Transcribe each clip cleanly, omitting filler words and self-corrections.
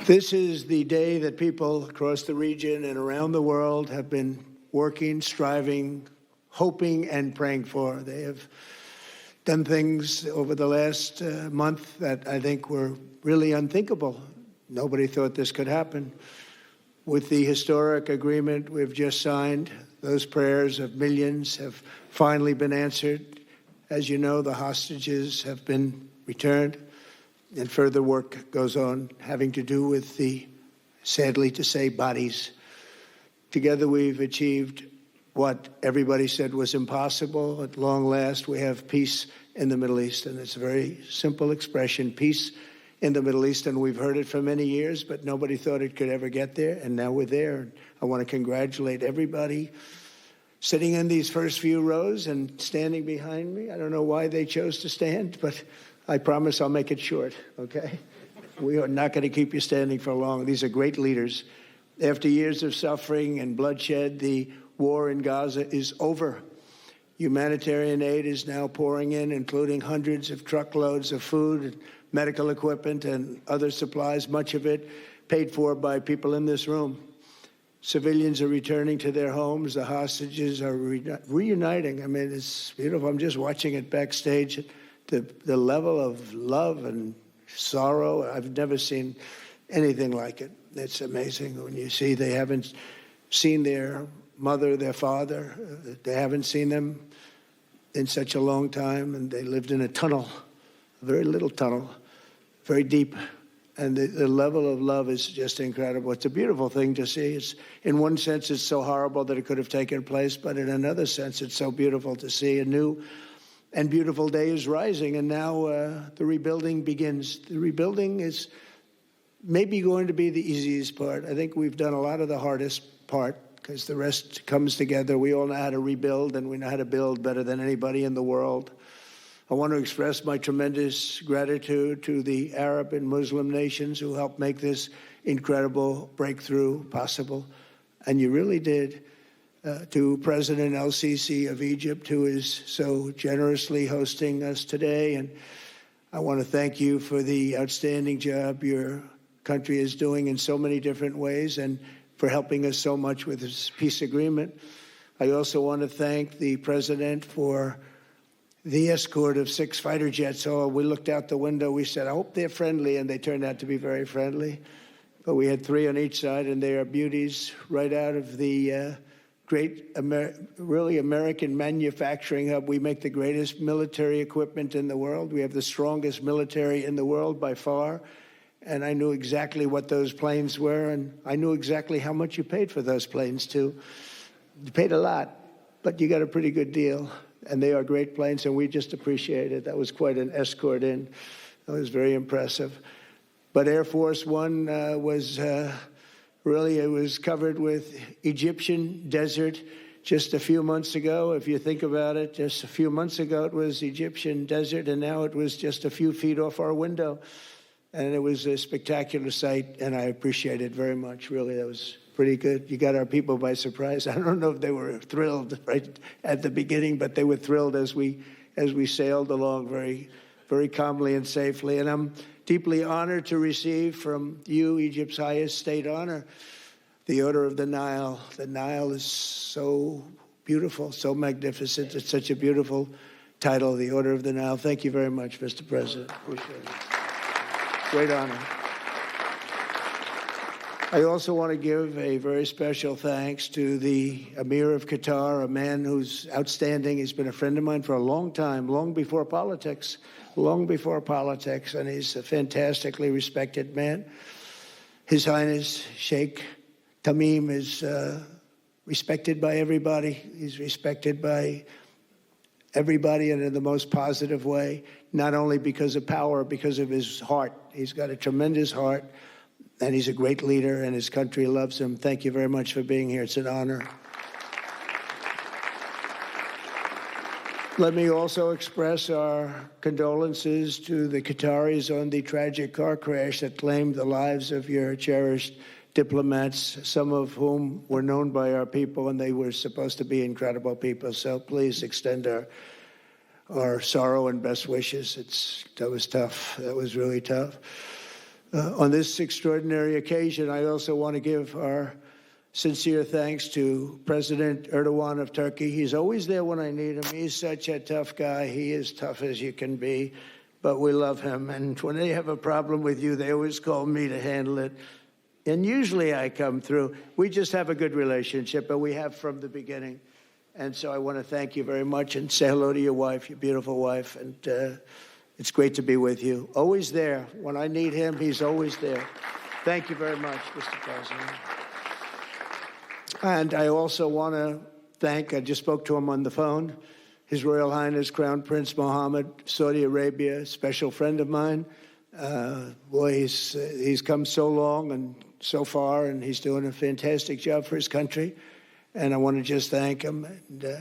This is the day that people across the region and around the world have been working, striving, hoping, and praying for. They have done things over the last month that I think were really unthinkable. Nobody thought this could happen. With the historic agreement we've just signed, those prayers of millions have finally been answered. As you know, the hostages have been returned, and further work goes on having to do with the, sadly to say, bodies. Together we've achieved what everybody said was impossible. At long last, we have peace in the Middle East, and it's a very simple expression, peace in the Middle East, and we've heard it for many years, but nobody thought it could ever get there, and now we're there. I want to congratulate everybody sitting in these first few rows and standing behind me. I don't know why they chose to stand, but I promise I'll make it short, okay? We are not going to keep you standing for long. These are great leaders. After years of suffering and bloodshed, the war in Gaza is over. Humanitarian aid is now pouring in, including hundreds of truckloads of food, medical equipment, and other supplies, much of it paid for by people in this room. Civilians are returning to their homes. The hostages are reuniting. I mean, it's beautiful. I'm just watching it backstage. The level of love and sorrow, I've never seen anything like it. It's amazing when you see they haven't seen their mother, their father. They haven't seen them in such a long time, and they lived in a tunnel, a very little tunnel, very deep. And the level of love is just incredible. It's a beautiful thing to see. It's, in one sense, it's so horrible that it could have taken place, but in another sense, it's so beautiful to see a new and beautiful day is rising, and now the rebuilding begins. The rebuilding is maybe going to be the easiest part. I think we've done a lot of the hardest part because the rest comes together. We all know how to rebuild, and we know how to build better than anybody in the world. I want to express my tremendous gratitude to the Arab and Muslim nations who helped make this incredible breakthrough possible, and you really did. To President El-Sisi of Egypt, who is so generously hosting us today. And I want to thank you for the outstanding job your country is doing in so many different ways and for helping us so much with this peace agreement. I also want to thank the president for the escort of 6 fighter jets. Oh, we looked out the window. We said, I hope they're friendly, and they turned out to be very friendly. But we had 3 on each side, and they are beauties right out of the great, really American manufacturing hub. We make the greatest military equipment in the world. We have the strongest military in the world by far. And I knew exactly what those planes were, and I knew exactly how much you paid for those planes, too. You paid a lot, but you got a pretty good deal. And they are great planes, and we just appreciate it. That was quite an escort in. That was very impressive. But Air Force One was... Really, it was covered with Egyptian desert just a few months ago. If you think about it, just a few months ago, it was Egyptian desert, and now it was just a few feet off our window. And it was a spectacular sight, and I appreciate it very much. Really, that was pretty good. You got our people by surprise. I don't know if they were thrilled right at the beginning, but they were thrilled as we sailed along very, very calmly and safely. And I'm deeply honored to receive from you, Egypt's highest state honor, the Order of the Nile. The Nile is so beautiful, so magnificent. It's such a beautiful title, the Order of the Nile. Thank you very much, Mr. President. Appreciate it. Great honor. I also want to give a very special thanks to the Emir of Qatar, a man who's outstanding. He's been a friend of mine for a long time, long before politics, and he's a fantastically respected man. His Highness Sheikh Tamim is respected by everybody. He's respected by everybody and in the most positive way, not only because of power, because of his heart. He's got a tremendous heart, and he's a great leader, and his country loves him. Thank you very much for being here. It's an honor. Let me also express our condolences to the Qataris on the tragic car crash that claimed the lives of your cherished diplomats, some of whom were known by our people, and they were supposed to be incredible people. So please extend our sorrow and best wishes. That was tough. That was really tough. On this extraordinary occasion, I also want to give our sincere thanks to President Erdogan of Turkey. He's always there when I need him. He's such a tough guy. He is tough as you can be, but we love him. And when they have a problem with you, they always call me to handle it. And usually I come through. We just have a good relationship, and we have from the beginning. And so I want to thank you very much and say hello to your wife, your beautiful wife. And it's great to be with you. Always there. When I need him, he's always there. Thank you very much, Mr. President. And I also want to thank, I just spoke to him on the phone, His Royal Highness Crown Prince Mohammed, Saudi Arabia, a special friend of mine. Boy, he's come so long and so far, and he's doing a fantastic job for his country. And I want to just thank him. And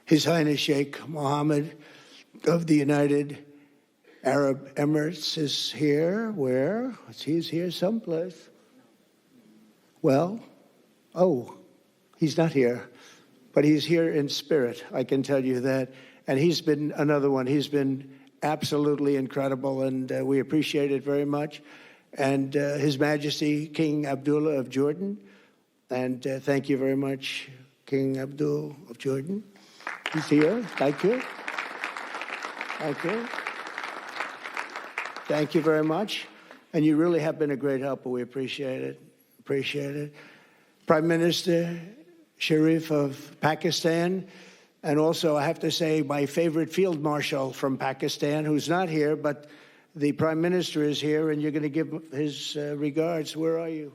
His Highness Sheikh Mohammed of the United Arab Emirates is here. Where? He's here someplace. Well, he's not here, but he's here in spirit, I can tell you that. And he's been another one. He's been absolutely incredible, and we appreciate it very much. And His Majesty King Abdullah of Jordan, and thank you very much, King Abdul of Jordan. He's here. Thank you. Thank you. Thank you very much. And you really have been a great helper. We appreciate it. Appreciate it. Prime Minister Sharif of Pakistan, and also I have to say my favorite field marshal from Pakistan, who's not here, but the Prime Minister is here, and you're going to give his regards. Where are you?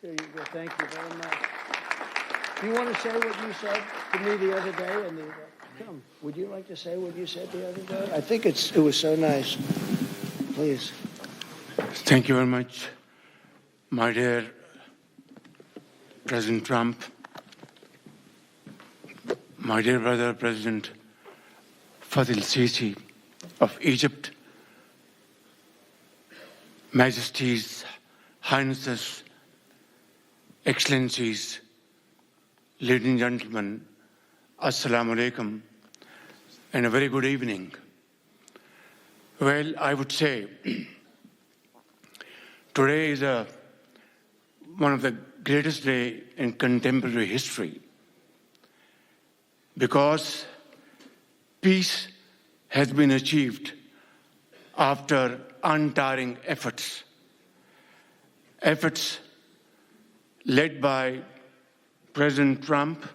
There you go. Thank you very much. Do you want to say what you said to me the other day? Come, would you like to say what you said the other day? I think it was so nice. Please. Thank you very much, my dear President Trump, my dear brother President Fadil Sisi of Egypt, Majesties, Highnesses, Excellencies, ladies and gentlemen, Assalamu alaikum, and a very good evening. Well, I would say today is one of the greatest days in contemporary history, because peace has been achieved after untiring efforts led by President Trump,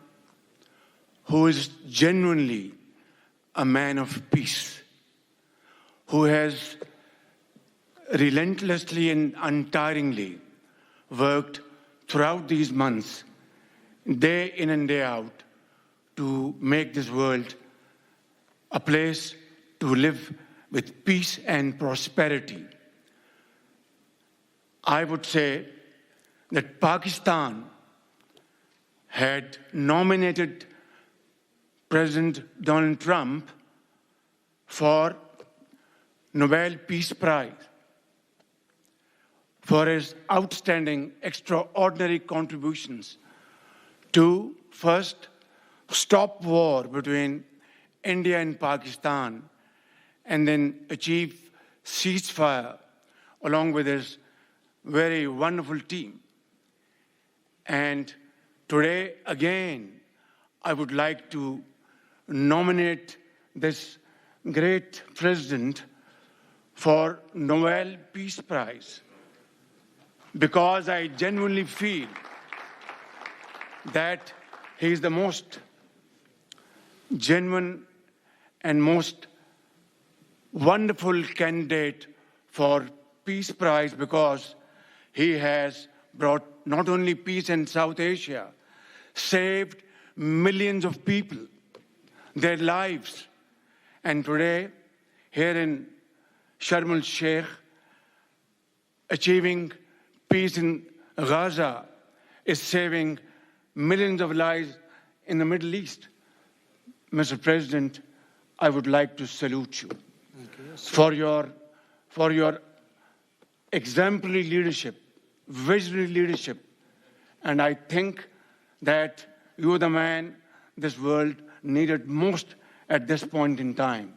who is genuinely a man of peace, who has relentlessly and untiringly worked throughout these months, day in and day out, to make this world a place to live with peace and prosperity. I would say that Pakistan had nominated President Donald Trump for Nobel Peace Prize for his outstanding, extraordinary contributions to first stop war between India and Pakistan, and then achieve ceasefire along with his very wonderful team. And today, again, I would like to nominate this great president for Nobel Peace Prize, because I genuinely feel that he is the most genuine and most wonderful candidate for Peace Prize, because he has brought not only peace in South Asia, saved millions of people, their lives. And today, here in Sharm el-Sheikh, achieving peace in Gaza is saving millions of lives in the Middle East. Mr. President, I would like to salute you for your exemplary leadership, visionary leadership. And I think that you are the man this world needed most at this point in time.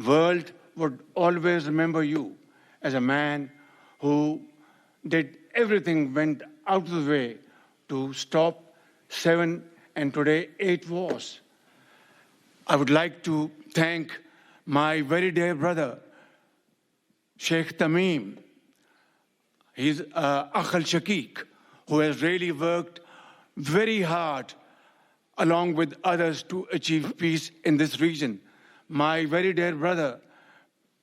World would always remember you as a man who did everything, went out of the way to stop 7 and today 8 wars. I would like to thank my very dear brother, Sheikh Tamim. He's Akh al-Shaqiq, who has really worked very hard along with others to achieve peace in this region. My very dear brother,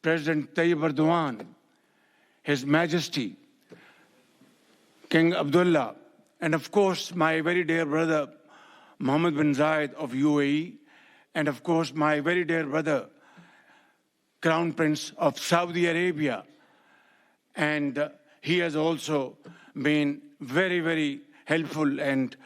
President Tayyip Erdogan, His Majesty, King Abdullah, and of course, my very dear brother, Mohammed bin Zayed of UAE, and of course, my very dear brother, Crown Prince of Saudi Arabia. And he has also been very, very helpful and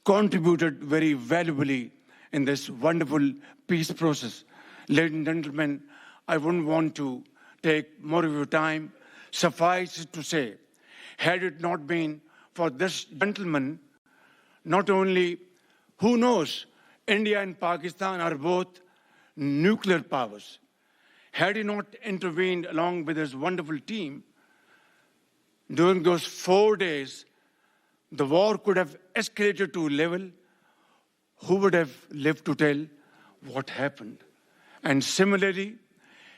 contributed very valuably in this wonderful peace process. Ladies and gentlemen, I wouldn't want to take more of your time. Suffice it to say, had it not been for this gentleman, not only, who knows, India and Pakistan are both nuclear powers. Had he not intervened along with his wonderful team, during those 4 days, the war could have escalated to a level. Who would have lived to tell what happened? And similarly,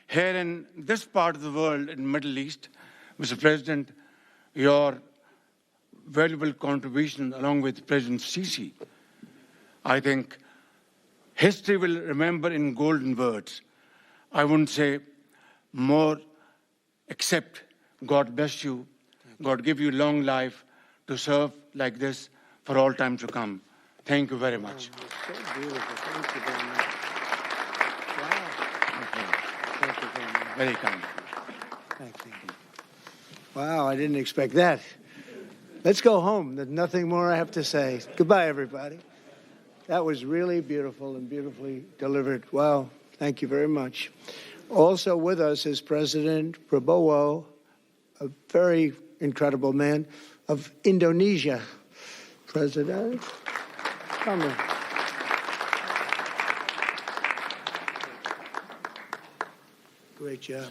here in this part of the world, in the Middle East, Mr. President, your valuable contribution along with President Sisi, I think history will remember in golden words. I wouldn't say more, except God bless you, God give you long life to serve like this for all time to come. Thank you very much. Oh, that's so beautiful. Thank you very much. Wow. Thank you very much. Very kind. Thank you. Wow, I didn't expect that. Let's go home. There's nothing more I have to say. Goodbye, everybody. That was really beautiful and beautifully delivered. Wow, thank you very much. Also with us is President Prabowo, a very incredible man of Indonesia. President, come in. Great job.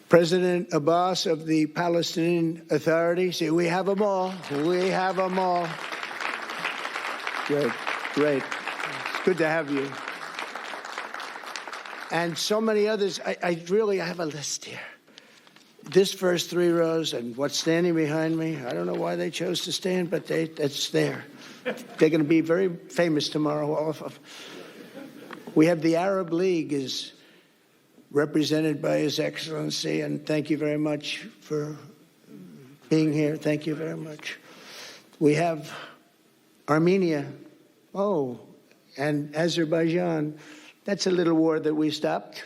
President Abbas of the Palestinian Authority. See, we have them all. We have them all. Great, great. It's good to have you. And so many others. I have a list here. This first 3 rows and what's standing behind me, I don't know why they chose to stand, but it's there. They're going to be very famous tomorrow, all of them. We have the Arab League is represented by His Excellency, and thank you very much for being here. Thank you very much. We have Armenia, and Azerbaijan. That's a little war that we stopped.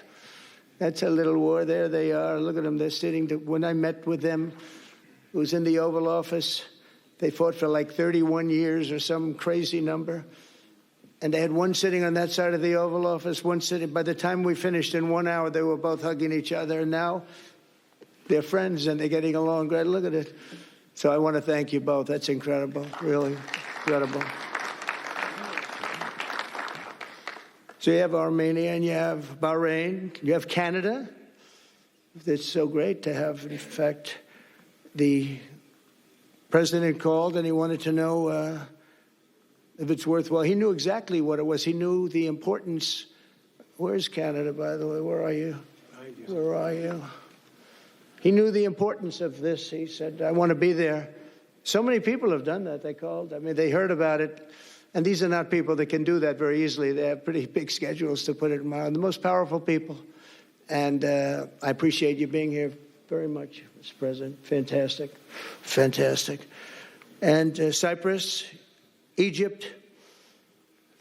That's a little war. There they are. Look at them. They're sitting. When I met with them, it was in the Oval Office. They fought for like 31 years or some crazy number. And they had one sitting on that side of the Oval Office, one sitting. By the time we finished in 1 hour, they were both hugging each other. And now they're friends and they're getting along great. Look at it. So I want to thank you both. That's incredible. Really incredible. So you have Armenia and you have Bahrain. You have Canada. It's so great to have, in fact, the president called and he wanted to know if it's worthwhile. He knew exactly what it was. He knew the importance. Where's Canada, by the way? Where are you? Where are you? He knew the importance of this. He said, I want to be there. So many people have done that. They called. I mean, they heard about it. And these are not people that can do that very easily. They have pretty big schedules to put it in mind. The most powerful people. And I appreciate you being here very much, Mr. President. Fantastic. Fantastic. And Cyprus, Egypt,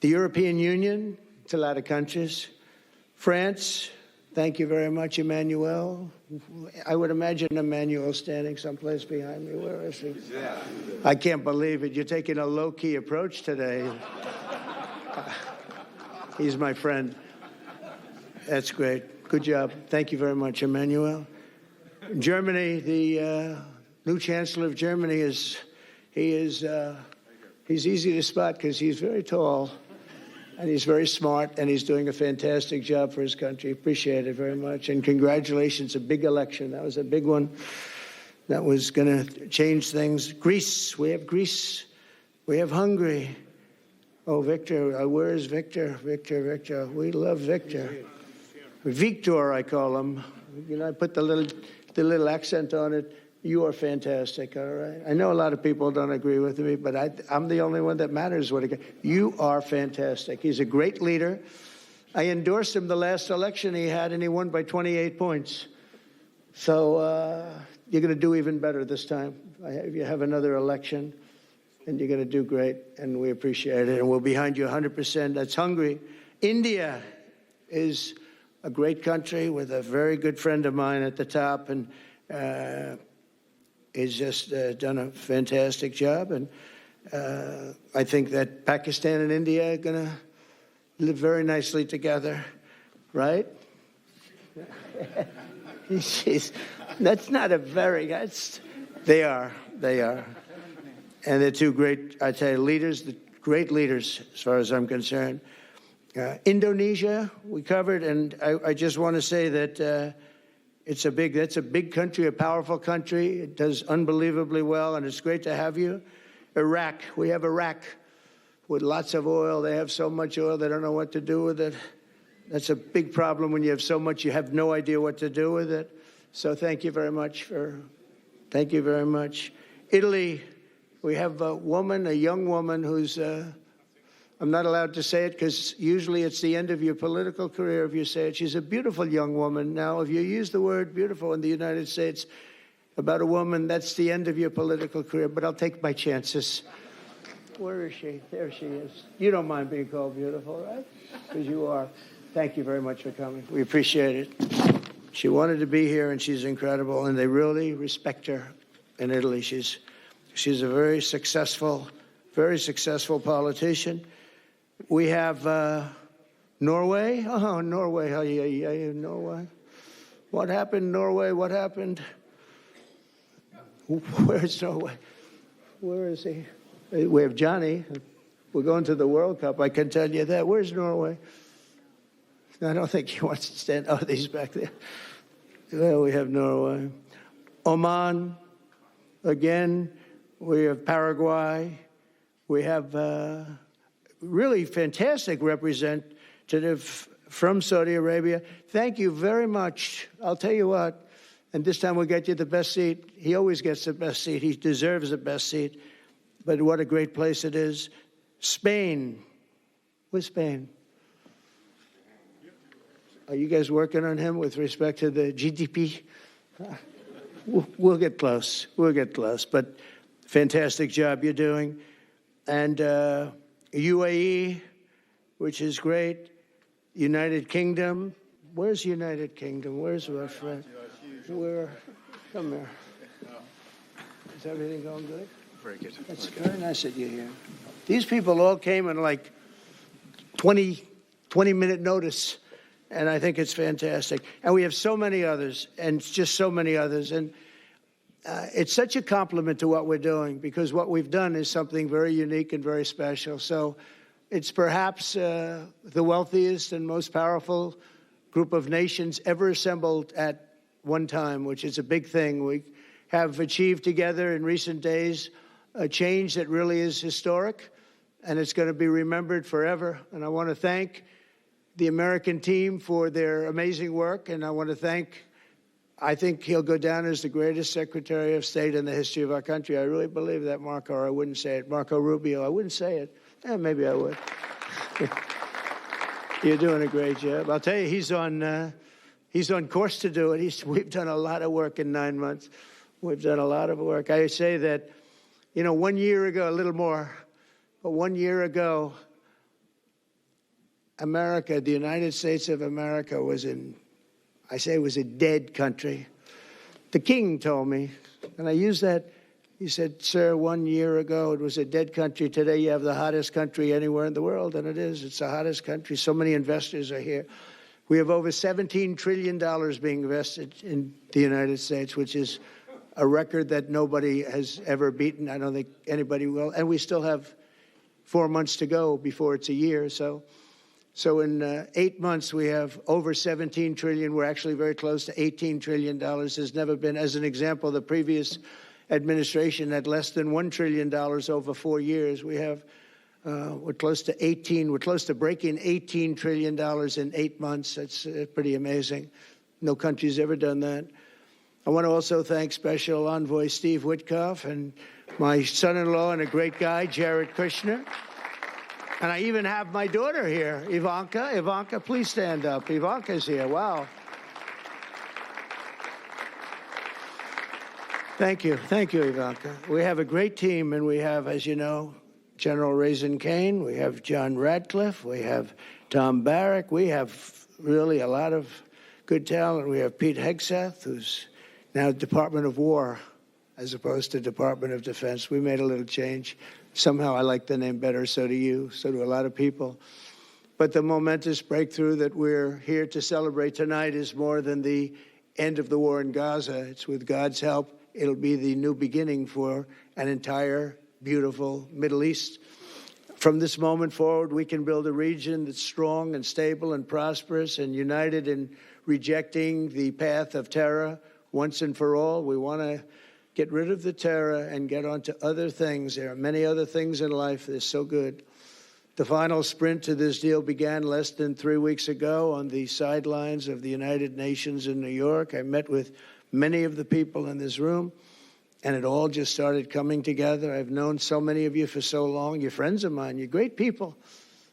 the European Union, it's a lot of countries. France, thank you very much, Emmanuel. I would imagine Emmanuel standing someplace behind me. Where is he? I can't believe it. You're taking a low-key approach today. He's my friend. That's great. Good job. Thank you very much, Emmanuel. Germany, the new Chancellor of Germany he's easy to spot because he's very tall. And he's very smart, and he's doing a fantastic job for his country. Appreciate it very much. And congratulations, a big election. That was a big one. That was going to change things. Greece, we have Greece. We have Hungary. Oh, Victor, where is Victor? Victor. We love Victor. Victor, I call him. You know, I put the little accent on it. You are fantastic, all right? I know a lot of people don't agree with me, but I'm the only one that matters. You are fantastic. He's a great leader. I endorsed him the last election he had, and he won by 28 points. So you're going to do even better this time. You have another election, and you're going to do great, and we appreciate it, and we're behind you 100%. That's Hungary. India is a great country with a very good friend of mine at the top, and he's just done a fantastic job. And I think that Pakistan and India are going to live very nicely together, right? That's not a very, they are. And they're two great, I tell you, leaders, great leaders as far as I'm concerned. Indonesia, we covered, and I just want to say that that's a big country, a powerful country. It does unbelievably well, and it's great to have you. Iraq, we have Iraq with lots of oil. They have so much oil, they don't know what to do with it. That's a big problem when you have so much, you have no idea what to do with it. So thank you very much. Thank you very much. Italy, we have a young woman who's, I'm not allowed to say it because usually it's the end of your political career if you say it. She's a beautiful young woman. Now, if you use the word beautiful in the United States about a woman, that's the end of your political career, but I'll take my chances. Where is she? There she is. You don't mind being called beautiful, right? Because you are. Thank you very much for coming. We appreciate it. She wanted to be here, and she's incredible, and they really respect her in Italy. She's a very successful politician. We have Norway. Oh, Norway. Norway. What happened, Norway? What happened? Where's Norway? Where is he? We have Johnny. We're going to the World Cup. I can tell you that. Where's Norway? I don't think he wants to stand. Oh, he's back there. Well, we have Norway. Oman. Again, we have Paraguay. We have really fantastic representative from Saudi Arabia. Thank you very much. I'll tell you what, and this time we'll get you the best seat. He always gets the best seat. He deserves the best seat. But what a great place it is. Spain. Where's Spain? Are you guys working on him with respect to the GDP? We'll get close. But fantastic job you're doing. And UAE, which is great. United Kingdom. Where's United Kingdom? Where's our friend? Come here. Is everything going good? Very good. That's very nice that you're here. These people all came in like 20-minute notice. And I think it's fantastic. And we have so many others, and just so many others. And it's such a compliment to what we're doing, because what we've done is something very unique and very special. So it's perhaps the wealthiest and most powerful group of nations ever assembled at one time, which is a big thing. We have achieved together in recent days a change that really is historic, and it's going to be remembered forever. And I want to thank the American team for their amazing work, and I want to I think he'll go down as the greatest Secretary of State in the history of our country. I really believe that, Marco, or I wouldn't say it. Marco Rubio, I wouldn't say it. Maybe I would. You're doing a great job. I'll tell you, he's on course to do it. We've done a lot of work in 9 months. We've done a lot of work. I say that, 1 year ago, a little more, but 1 year ago, America, the United States of America was a dead country. The king told me, and I used that, he said, sir, 1 year ago it was a dead country. Today you have the hottest country anywhere in the world, and it is. It's the hottest country. So many investors are here. We have over $17 trillion being invested in the United States, which is a record that nobody has ever beaten. I don't think anybody will. And we still have 4 months to go before it's a year. So So in 8 months, we have over 17 trillion. We're actually very close to $18 trillion. There's never been, as an example, the previous administration had less than $1 trillion over 4 years. We have, we're close to breaking $18 trillion in 8 months. That's pretty amazing. No country's ever done that. I want to also thank Special Envoy Steve Witkoff and my son-in-law and a great guy, Jared Kushner. And I even have my daughter here, Ivanka. Ivanka, please stand up. Ivanka's here. Wow. Thank you. Thank you, Ivanka. We have a great team, and we have, as you know, General Raisin Kane. We have John Radcliffe. We have Tom Barrack. We have really a lot of good talent. We have Pete Hegseth, who's now Department of War as opposed to Department of Defense. We made a little change. Somehow I like the name better, so do you, so do a lot of people. But the momentous breakthrough that we're here to celebrate tonight is more than the end of the war in Gaza. It's with God's help. It'll be the new beginning for an entire beautiful Middle East. From this moment forward, we can build a region that's strong and stable and prosperous and united in rejecting the path of terror once and for all. We want to get rid of the terror and get on to other things. There are many other things in life that are so good. The final sprint to this deal began less than 3 weeks ago on the sidelines of the United Nations in New York. I met with many of the people in this room, and it all just started coming together. I've known so many of you for so long. You're friends of mine. You're great people.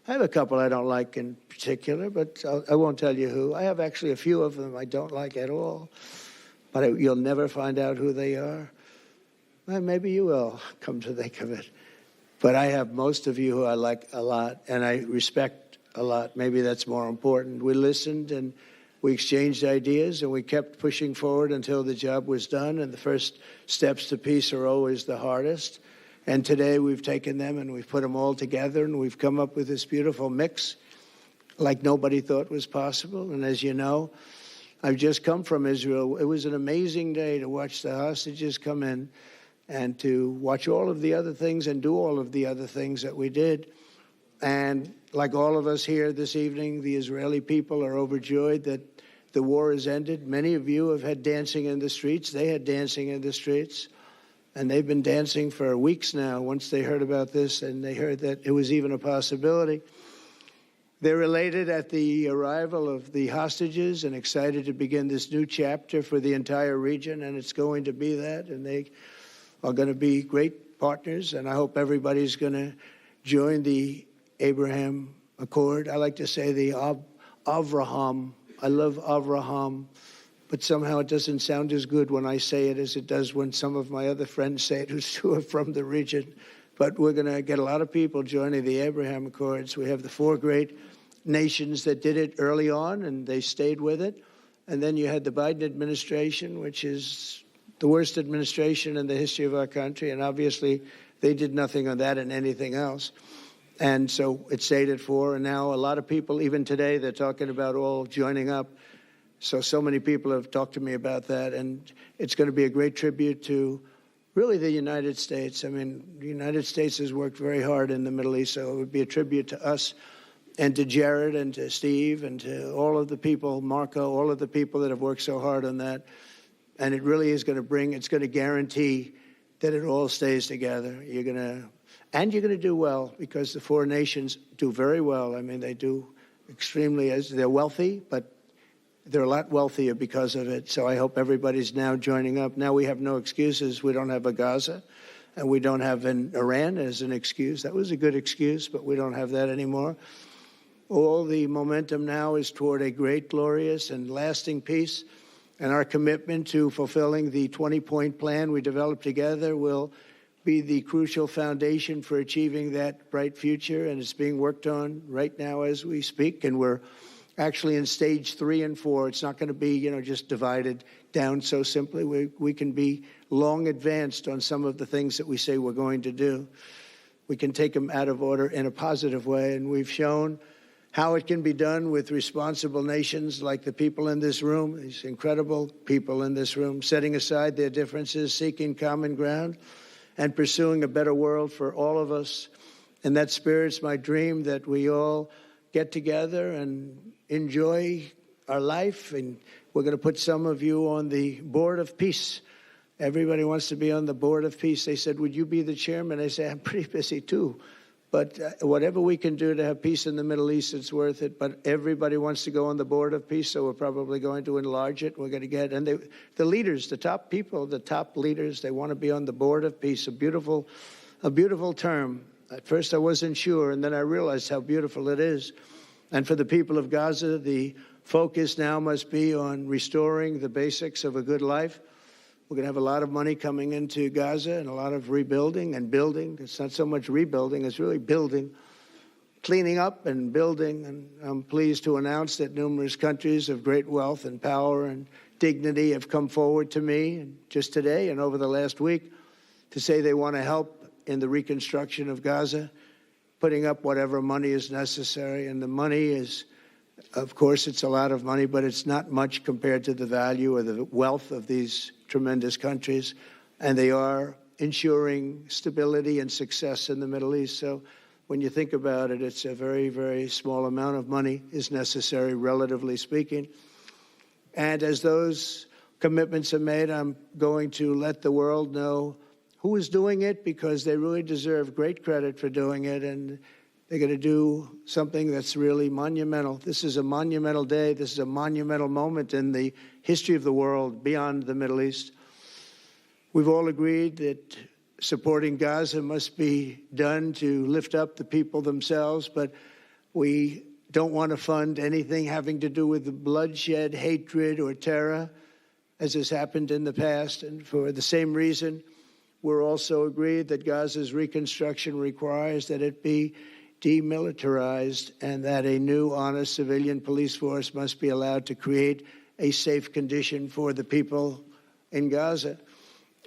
I have a couple I don't like in particular, but I won't tell you who. I have actually a few of them I don't like at all, but you'll never find out who they are. Well, maybe you will, come to think of it. But I have most of you who I like a lot, and I respect a lot. Maybe that's more important. We listened, and we exchanged ideas, and we kept pushing forward until the job was done, and the first steps to peace are always the hardest. And today we've taken them, and we've put them all together, and we've come up with this beautiful mix like nobody thought was possible. And as you know, I've just come from Israel. It was an amazing day to watch the hostages come in and to watch all of the other things and do all of the other things that we did. And like all of us here this evening, the Israeli people are overjoyed that the war has ended. Many of you have had dancing in the streets. They had dancing in the streets. And they've been dancing for weeks now once they heard about this and they heard that it was even a possibility. They're elated at the arrival of the hostages and excited to begin this new chapter for the entire region, and it's going to be that. And they are going to be great partners, and I hope everybody's going to join the Abraham Accord. I like to say the Avraham. I love Avraham, but somehow it doesn't sound as good when I say it as it does when some of my other friends say it who are from the region. But we're going to get a lot of people joining the Abraham Accords. We have the 4 great nations that did it early on, and they stayed with it. And then you had the Biden administration, which is the worst administration in the history of our country, and obviously they did nothing on that and anything else. And so it stayed at 4, and now a lot of people, even today, they're talking about all joining up. So many people have talked to me about that, and it's going to be a great tribute to really the United States. I mean, the United States has worked very hard in the Middle East, so it would be a tribute to us and to Jared and to Steve and to all of the people, Marco, all of the people that have worked so hard on that. And it really is going to it's going to guarantee that it all stays together. You're going to do well, because the 4 nations do very well. I mean, they do extremely, as they're wealthy, but they're a lot wealthier because of it. So I hope everybody's now joining up. Now we have no excuses. We don't have a Gaza, and we don't have an Iran as an excuse. That was a good excuse, but we don't have that anymore. All the momentum now is toward a great, glorious, and lasting peace. And our commitment to fulfilling the 20-point plan we developed together will be the crucial foundation for achieving that bright future. And it's being worked on right now as we speak. And we're actually in stage 3 and 4. It's not going to be, just divided down so simply. We can be long advanced on some of the things that we say we're going to do. We can take them out of order in a positive way. And we've shown how it can be done with responsible nations like the people in this room, these incredible people in this room, setting aside their differences, seeking common ground, and pursuing a better world for all of us. In that spirit, it's my dream that we all get together and enjoy our life. And we're going to put some of you on the Board of Peace. Everybody wants to be on the Board of Peace. They said, would you be the chairman? I say, I'm pretty busy too. But whatever we can do to have peace in the Middle East, it's worth it. But everybody wants to go on the Board of Peace, so we're probably going to enlarge it. We're going to get, and the leaders, the top people, the top leaders, they want to be on the Board of Peace. A beautiful term. At first I wasn't sure, and then I realized how beautiful it is. And for the people of Gaza, the focus now must be on restoring the basics of a good life. We're going to have a lot of money coming into Gaza and a lot of rebuilding and building. It's not so much rebuilding, it's really building, cleaning up and building. And I'm pleased to announce that numerous countries of great wealth and power and dignity have come forward to me just today and over the last week to say they want to help in the reconstruction of Gaza, putting up whatever money is necessary. And the money is, of course, it's a lot of money, but it's not much compared to the value or the wealth of these tremendous countries, and they are ensuring stability and success in the Middle East. So when you think about it, it's a very, very small amount of money is necessary, relatively speaking. And as those commitments are made, I'm going to let the world know who is doing it, because they really deserve great credit for doing it, and they're going to do something that's really monumental. This is a monumental day. This is a monumental moment in the history of the world beyond the Middle East. We've all agreed that supporting Gaza must be done to lift up the people themselves, but we don't want to fund anything having to do with the bloodshed, hatred, or terror, as has happened in the past. And for the same reason, we're also agreed that Gaza's reconstruction requires that it be demilitarized and that a new, honest civilian police force must be allowed to create a safe condition for the people in Gaza.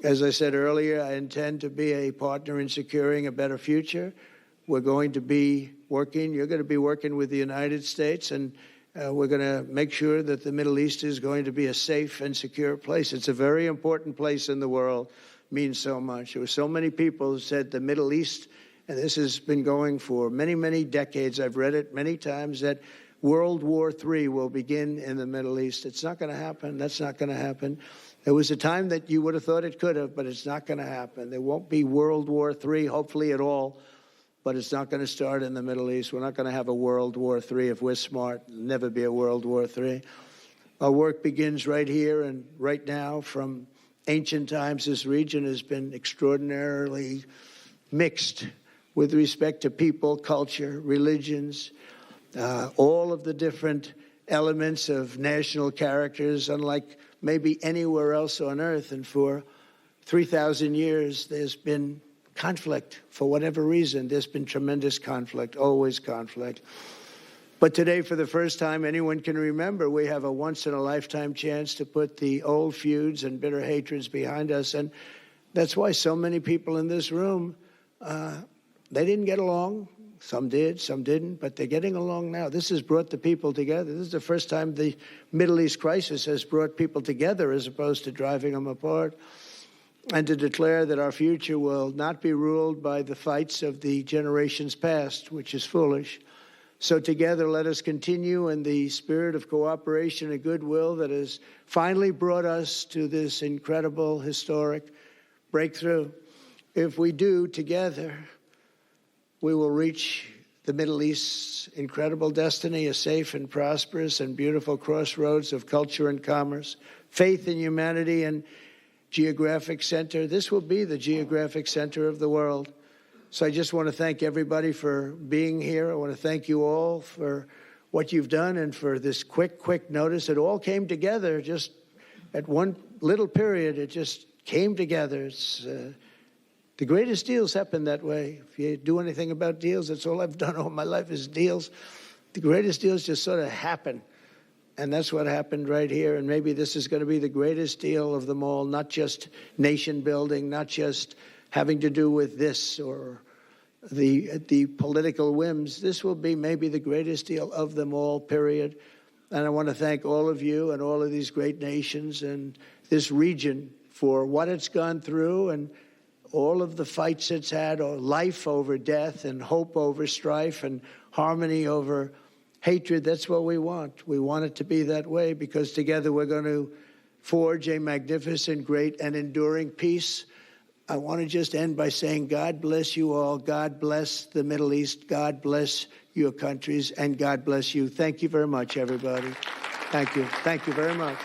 As I said earlier, I intend to be a partner in securing a better future. We're going to be working, you're going to be working with the United States, and we're going to make sure that the Middle East is going to be a safe and secure place. It's a very important place in the world, means so much. There were so many people who said the Middle East, and this has been going for many, many decades. I've read it many times, that World War III will begin in the Middle East. It's not going to happen. That's not going to happen. There was a time that you would have thought it could have, but it's not going to happen. There won't be World War III, hopefully at all, but it's not going to start in the Middle East. We're not going to have a World War III if we're smart. There'll never be a World War III. Our work begins right here and right now. From ancient times, this region has been extraordinarily mixed with respect to people, culture, religions, all of the different elements of national characters, unlike maybe anywhere else on earth. And for 3,000 years, there's been conflict. For whatever reason, there's been tremendous conflict, always conflict. But today, for the first time anyone can remember, we have a once-in-a-lifetime chance to put the old feuds and bitter hatreds behind us. And that's why so many people in this room, they didn't get along. Some did, some didn't, but they're getting along now. This has brought the people together. This is the first time the Middle East crisis has brought people together as opposed to driving them apart. And to declare that our future will not be ruled by the fights of the generations past, which is foolish. So together, let us continue in the spirit of cooperation and goodwill that has finally brought us to this incredible, historic breakthrough. If we do together, we will reach the Middle East's incredible destiny, a safe and prosperous and beautiful crossroads of culture and commerce, faith in humanity and geographic center. This will be the geographic center of the world. So I just want to thank everybody for being here. I want to thank you all for what you've done and for this quick notice. It all came together just at one little period. It just came together. It's the greatest deals happen that way. If you do anything about deals, that's all I've done all my life is deals. The greatest deals just sort of happen. And that's what happened right here. And maybe this is going to be the greatest deal of them all, not just nation building, not just having to do with this or the political whims. This will be maybe the greatest deal of them all, period. And I want to thank all of you and all of these great nations and this region for what it's gone through and all of the fights it's had, or life over death and hope over strife and harmony over hatred. That's what we want. We want it to be that way because together we're going to forge a magnificent, great, and enduring peace. I want to just end by saying God bless you all. God bless the Middle East. God bless your countries, and God bless you. Thank you very much, everybody. Thank you. Thank you very much.